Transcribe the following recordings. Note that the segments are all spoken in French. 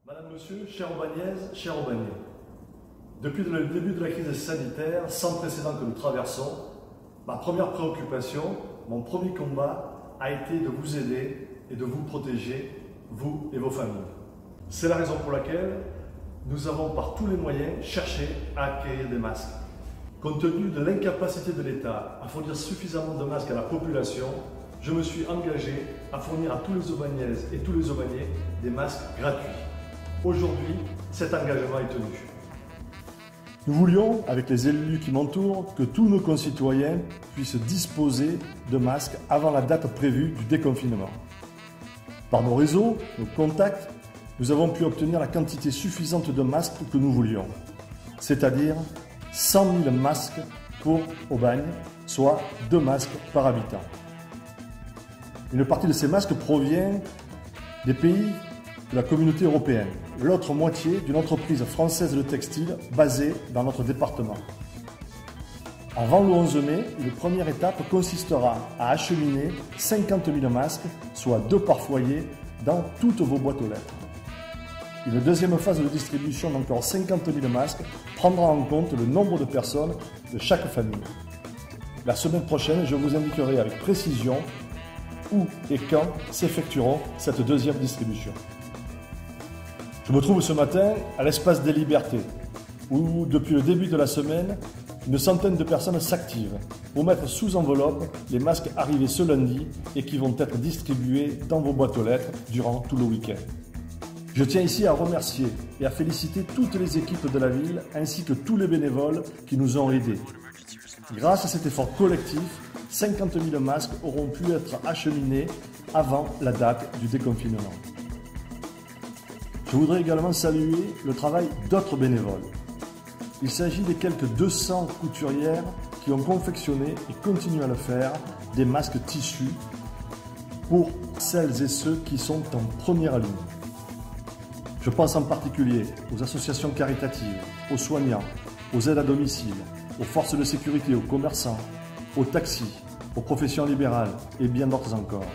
Madame, Monsieur, chère Aubagnaise, cher Aubagnais, depuis le début de la crise sanitaire sans précédent que nous traversons, ma première préoccupation, mon premier combat a été de vous aider et de vous protéger, vous et vos familles. C'est la raison pour laquelle nous avons par tous les moyens cherché à acquérir des masques. Compte tenu de l'incapacité de l'État à fournir suffisamment de masques à la population, je me suis engagé à fournir à tous les Aubagnaises et tous les Aubagnais des masques gratuits. Aujourd'hui, cet engagement est tenu. Nous voulions, avec les élus qui m'entourent, que tous nos concitoyens puissent disposer de masques avant la date prévue du déconfinement. Par nos réseaux, nos contacts, nous avons pu obtenir la quantité suffisante de masques que nous voulions, c'est-à-dire 100 000 masques pour Aubagne, soit 2 masques par habitant. Une partie de ces masques provient des pays de la communauté européenne, l'autre moitié d'une entreprise française de textile basée dans notre département. Avant le 11 mai, une première étape consistera à acheminer 50 000 masques, soit 2 par foyer, dans toutes vos boîtes aux lettres. Une deuxième phase de distribution d'encore 50 000 masques prendra en compte le nombre de personnes de chaque famille. La semaine prochaine, je vous indiquerai avec précision où et quand s'effectueront cette deuxième distribution. Je me trouve ce matin à l'Espace des Libertés, où depuis le début de la semaine, une centaine de personnes s'activent pour mettre sous enveloppe les masques arrivés ce lundi et qui vont être distribués dans vos boîtes aux lettres durant tout le week-end. Je tiens ici à remercier et à féliciter toutes les équipes de la ville ainsi que tous les bénévoles qui nous ont aidés. Grâce à cet effort collectif, 50 000 masques auront pu être acheminés avant la date du déconfinement. Je voudrais également saluer le travail d'autres bénévoles. Il s'agit des quelques 200 couturières qui ont confectionné et continuent à le faire des masques tissus pour celles et ceux qui sont en première ligne. Je pense en particulier aux associations caritatives, aux soignants, aux aides à domicile, aux forces de sécurité, aux commerçants, aux taxis, aux professions libérales et bien d'autres encore.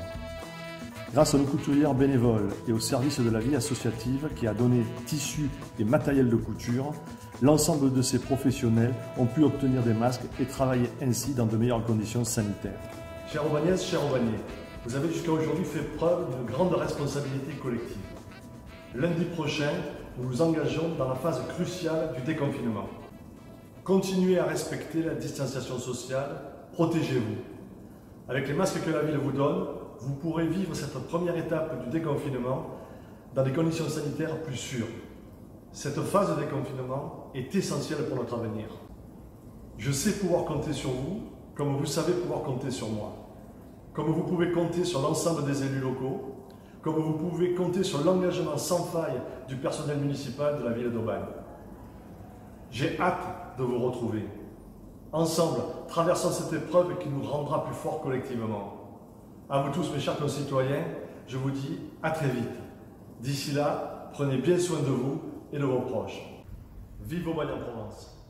Grâce à nos couturières bénévoles et au service de la vie associative qui a donné tissus et matériel de couture, l'ensemble de ces professionnels ont pu obtenir des masques et travailler ainsi dans de meilleures conditions sanitaires. Chère Aubagnaise, cher Aubagnais, vous avez jusqu'à aujourd'hui fait preuve d'une grande responsabilité collective. Lundi prochain, nous nous engageons dans la phase cruciale du déconfinement. Continuez à respecter la distanciation sociale, protégez-vous. Avec les masques que la ville vous donne, vous pourrez vivre cette première étape du déconfinement dans des conditions sanitaires plus sûres. Cette phase de déconfinement est essentielle pour notre avenir. Je sais pouvoir compter sur vous, comme vous savez pouvoir compter sur moi. Comme vous pouvez compter sur l'ensemble des élus locaux, comme vous pouvez compter sur l'engagement sans faille du personnel municipal de la ville d'Aubagne. J'ai hâte de vous retrouver. Ensemble, traversons cette épreuve qui nous rendra plus forts collectivement. À vous tous, mes chers concitoyens, je vous dis à très vite. D'ici là, prenez bien soin de vous et de vos proches. Vive Aubagne en Provence!